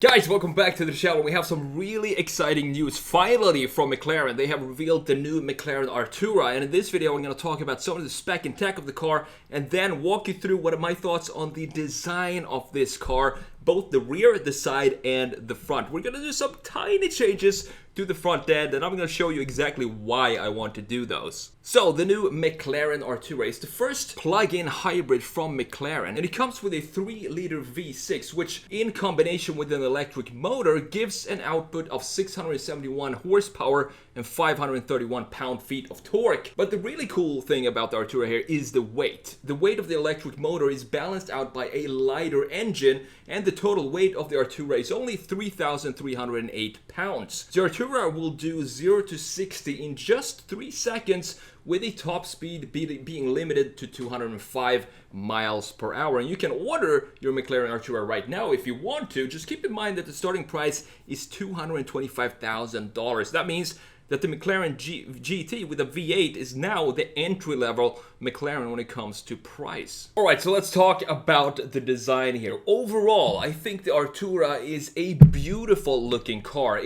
Guys, welcome back to the channel. We have some really exciting news finally from McLaren. They have revealed the new McLaren Artura, and in this video I'm going to talk about some of the spec and tech of the car and then walk you through what are my thoughts on the design of this car, both the rear, the side, and the front. We're going to do some tiny changes to the front end, and I'm going to show you exactly why I want to do those. So, the new McLaren Artura is the first plug-in hybrid from McLaren, and it comes with a 3-liter V6, which in combination with an electric motor gives an output of 671 horsepower and 531 pound-feet of torque. But the really cool thing about the Artura here is the weight. The weight of the electric motor is balanced out by a lighter engine, and the total weight of the Artura is only 3,308 pounds. The Artura will do 0 to 60 in just 3 seconds, with a top speed being limited to 205 miles per hour. And you can order your McLaren Artura right now if you want to. Just keep in mind that the starting price is $225,000. That means that the McLaren GT with a V8 is now the entry-level McLaren when it comes to price. Alright, so let's talk about the design here. Overall, I think the Artura is a beautiful looking car.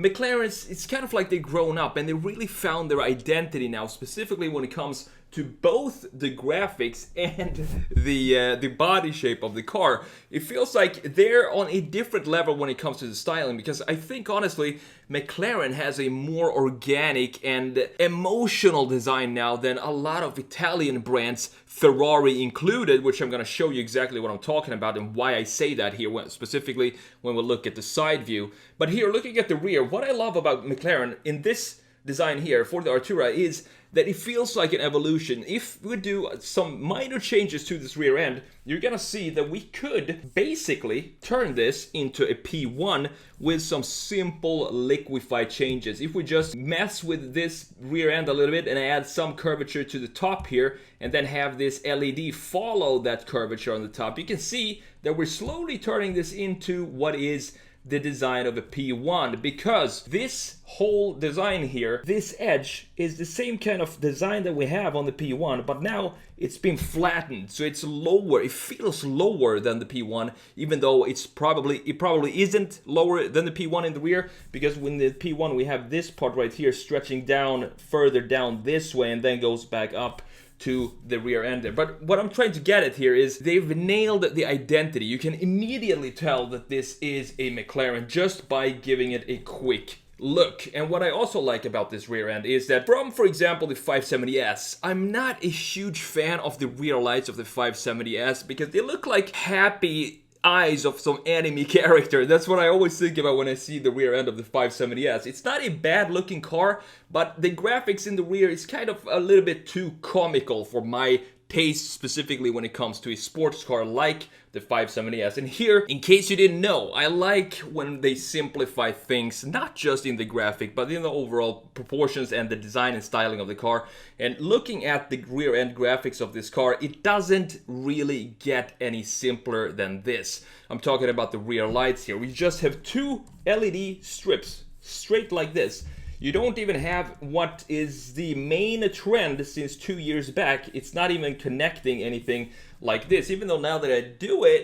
McLaren's, it's kind of like they've grown up and they really found their identity now, specifically when it comes to both the graphics and the body shape of the car. It feels like they're on a different level when it comes to the styling, because I think honestly McLaren has a more organic and emotional design now than a lot of Italian brands, Ferrari included, which I'm going to show you exactly what I'm talking about and why I say that here, specifically when we look at the side view. But here, looking at the rear, what I love about McLaren in this design here for the Artura is that it feels like an evolution. If we do some minor changes to this rear end, you're gonna see that we could basically turn this into a P1 with some simple liquefied changes. If we just mess with this rear end a little bit and add some curvature to the top here and then have this LED follow that curvature on the top, you can see that we're slowly turning this into what is the design of a P1, because this whole design here, this edge, is the same kind of design that we have on the P1, but now it's been flattened, so it's lower. It feels lower than the P1, even though it probably isn't lower than the P1 in the rear, because when the P1 we have this part right here stretching down further down this way and then goes back up to the rear end there. But what I'm trying to get at here is they've nailed the identity. You can immediately tell that this is a McLaren just by giving it a quick look. And what I also like about this rear end is that from, for example, the 570S, I'm not a huge fan of the rear lights of the 570S because they look like happy eyes of some anime character. That's what I always think about when I see the rear end of the 570S. It's not a bad looking car, but the graphics in the rear is kind of a little bit too comical for my taste, specifically when it comes to a sports car like the 570S. And here, in case you didn't know, I like when they simplify things, not just in the graphic, but in the overall proportions and the design and styling of the car. And looking at the rear end graphics of this car, it doesn't really get any simpler than this. I'm talking about the rear lights here. We just have 2 LED strips, straight like this. You don't even have what is the main trend since 2 years back. It's not even connecting anything like this. Even though now that I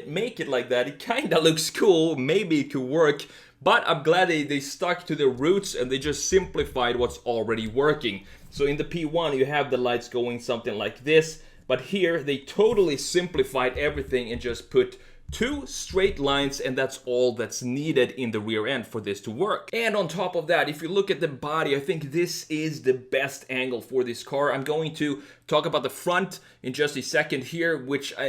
make it like that, it kind of looks cool. Maybe it could work. But I'm glad they stuck to their roots and they just simplified what's already working. So in the P1, you have the lights going something like this. But here, they totally simplified everything and just put 2 straight lines, and that's all that's needed in the rear end for this to work. And on top of that, if you look at the body, I think this is the best angle for this car. I'm going to talk about the front in just a second here,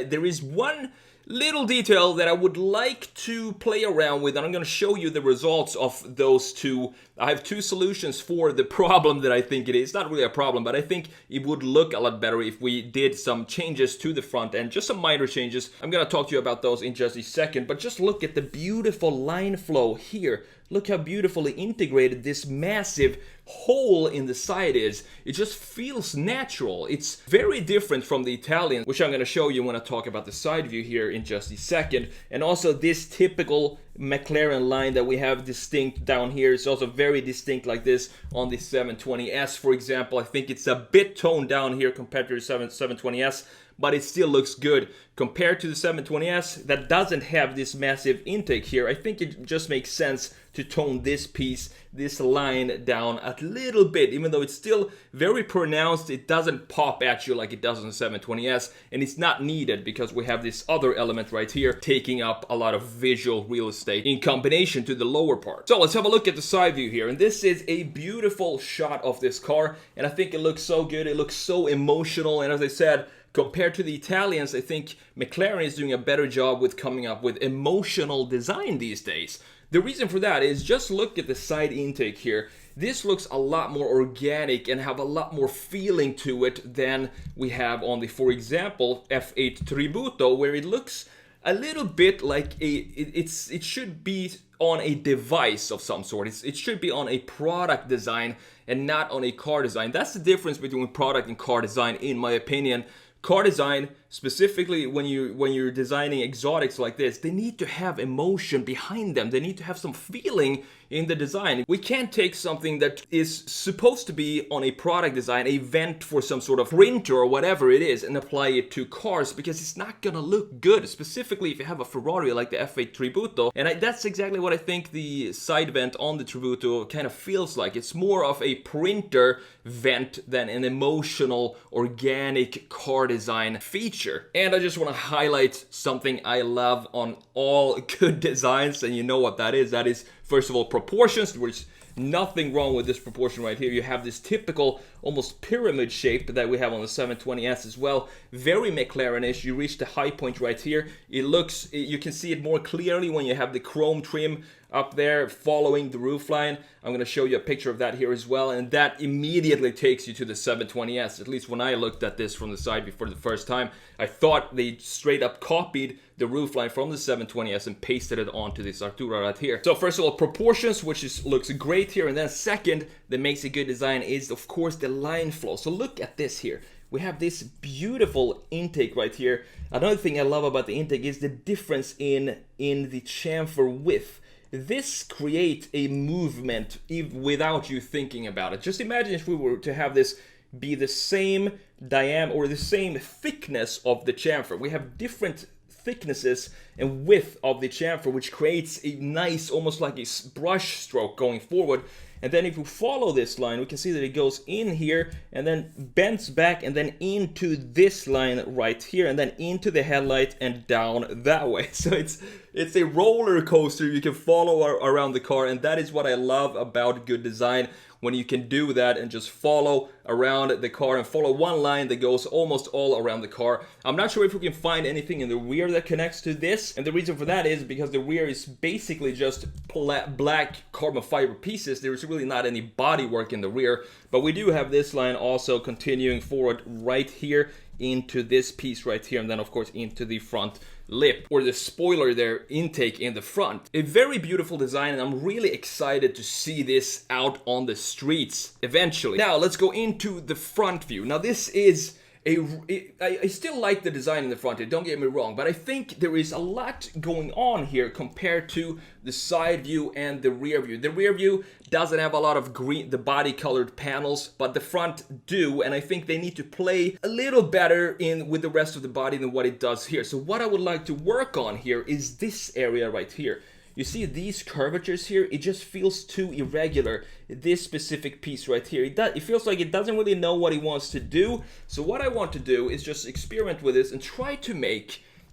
there is one little detail that I would like to play around with, and I'm going to show you the results of those two. I have 2 solutions for the problem that I think it is. It's not really a problem, but I think it would look a lot better if we did some changes to the front end, just some minor changes. I'm going to talk to you about those in just a second, but just look at the beautiful line flow here. Look how beautifully integrated this massive hole in the side is. It just feels natural. It's very different from the Italian, which I'm going to show you when I talk about the side view here in just a second. And also this typical McLaren line that we have distinct down here is also very distinct like this on the 720S, for example. I think it's a bit toned down here compared to the 720S, but it still looks good. Compared to the 720S that doesn't have this massive intake here, I think it just makes sense to tone this piece, this line down a little bit. Even though it's still very pronounced, it doesn't pop at you like it does on the 720S, and it's not needed because we have this other element right here taking up a lot of visual real estate in combination to the lower part. So let's have a look at the side view here, and this is a beautiful shot of this car, and I think it looks so good. It looks so emotional, and as I said, compared to the Italians, I think McLaren is doing a better job with coming up with emotional design these days. The reason for that is just look at the side intake here. This looks a lot more organic and have a lot more feeling to it than we have on the, for example, F8 Tributo, where it looks a little bit like it should be on a device of some sort. It should be on a product design and not on a car design. That's the difference between product and car design, in my opinion. Car design, specifically when you're designing exotics like this, they need to have emotion behind them. They need to have some feeling in the design. We can't take something that is supposed to be on a product design, a vent for some sort of printer or whatever it is, and apply it to cars, because it's not gonna look good, specifically if you have a Ferrari like the F8 Tributo. And that's exactly what I think the side vent on the Tributo kind of feels like. It's more of a printer vent than an emotional, organic car design feature. And I just want to highlight something I love on all good designs, and you know what that is. That is, first of all, proportions. There's nothing wrong with this proportion right here. You have this typical almost pyramid shape that we have on the 720S as well. Very McLaren-ish. You reach the high point right here. You can see it more clearly when you have the chrome trim up there following the roofline. I'm going to show you a picture of that here as well, and that immediately takes you to the 720S. At least when I looked at this from the side for the first time, I thought they straight up copied the roofline from the 720S and pasted it onto this Artura right here. So first of all, proportions, which looks great here, and then second that makes a good design is, of course, the line flow. So look at this here. We have this beautiful intake right here. Another thing I love about the intake is the difference in the chamfer width. This creates a movement without you thinking about it. Just imagine if we were to have this be the same diameter or the same thickness of the chamfer. We have different thicknesses and width of the chamfer, which creates a nice, almost like a brush stroke going forward. And then if we follow this line, we can see that it goes in here and then bends back and then into this line right here and then into the headlight and down that way. So it's a roller coaster you can follow around the car, and that is what I love about good design, when you can do that and just follow around the car and follow one line that goes almost all around the car. I'm not sure if we can find anything in the rear that connects to this, and the reason for that is because the rear is basically just black carbon fiber pieces. There's really not any body work in the rear, but we do have this line also continuing forward right here into this piece right here, and then of course into the front lip, or the spoiler there, intake in the front. A very beautiful design, and I'm really excited to see this out on the streets eventually. Now let's go into the front view. Now this is I still like the design in the front here, don't get me wrong, but I think there is a lot going on here compared to the side view and the rear view. The rear view doesn't have a lot of green, the body colored panels, but the front do, and I think they need to play a little better with the rest of the body than what it does here. So what I would like to work on here is this area right here. You see these curvatures here? It just feels too irregular. This specific piece right here, it feels like it doesn't really know what it wants to do. So what I want to do is just experiment with this and try to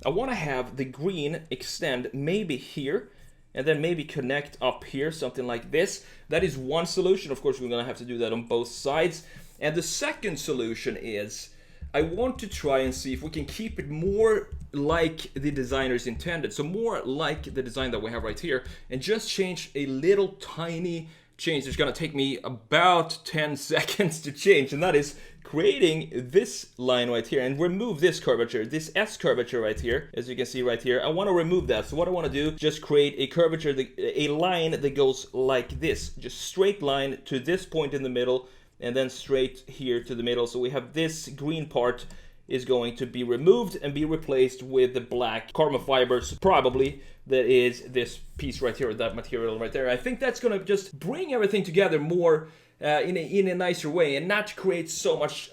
I want to have the green extend maybe here, and then maybe connect up here, something like this. That is one solution. Of course, we're gonna have to do that on both sides. And the second solution is, I want to try and see if we can keep it more like the designers intended. So more like the design that we have right here, and just change a little tiny change. It's gonna take me about 10 seconds to change, and that is creating this line right here and remove this curvature, this S curvature right here. As you can see right here, I want to remove that. So what I want to do, just create a curvature, a line that goes like this, just straight line to this point in the middle, and then straight here to the middle. So we have this green part is going to be removed and be replaced with the black carbon fibers, probably that is this piece right here, that material right there. I think that's gonna just bring everything together more in a nicer way, and not create so much,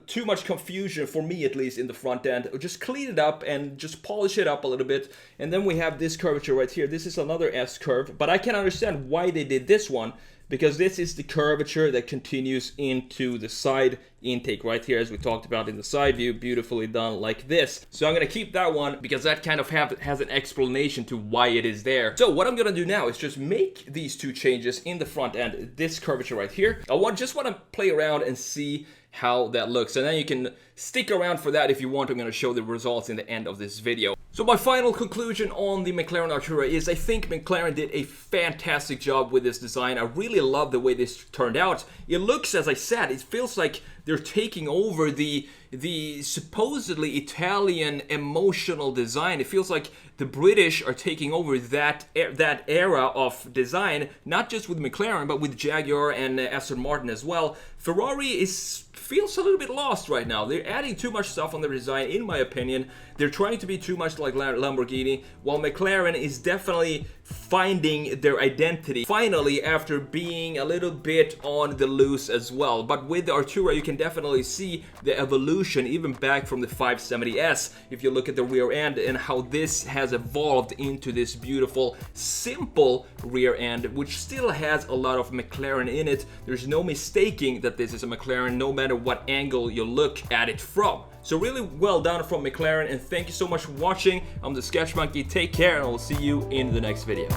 too much confusion, for me at least, in the front end. Just clean it up and just polish it up a little bit. And then we have this curvature right here. This is another S curve, but I can understand why they did this one, because this is the curvature that continues into the side intake right here, as we talked about in the side view, beautifully done like this. So I'm gonna keep that one because that kind of has an explanation to why it is there. So what I'm gonna do now is just make these two changes in the front end, this curvature right here. Just want to play around and see how that looks, and then you can stick around for that if you want. I'm going to show the results in the end of this video. So my final conclusion on the McLaren Artura is I think McLaren did a fantastic job with this design. I really love the way this turned out. It looks, as I said, it feels like they're taking over the supposedly Italian emotional design. It feels like the British are taking over that era of design, not just with McLaren, but with Jaguar and Aston Martin as well. Ferrari feels a little bit lost right now. They're adding too much stuff on their design, in my opinion. They're trying to be too much like Lamborghini, while McLaren is definitely finding their identity, finally, after being a little bit on the loose as well. But with the Artura, you can definitely see the evolution, even back from the 570S, if you look at the rear end and how this has evolved into this beautiful, simple rear end, which still has a lot of McLaren in it. There's no mistaking that this is a McLaren, no matter what angle you look at it from. So really well done from McLaren, and thank you so much for watching. I'm the TheSketchMonkey. Take care, and I will see you in the next video.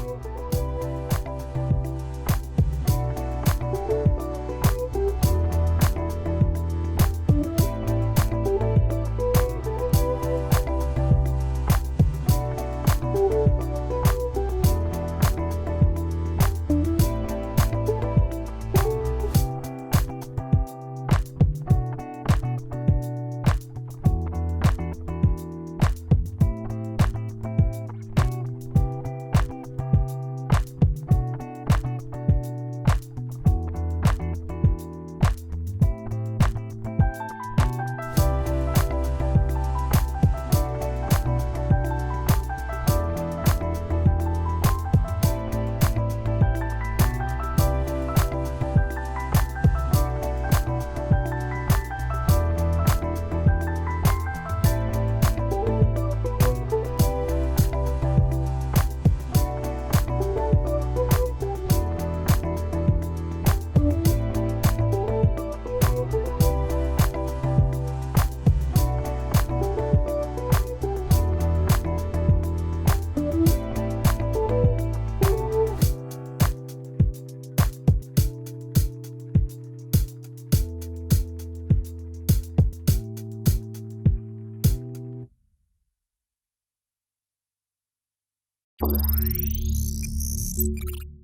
You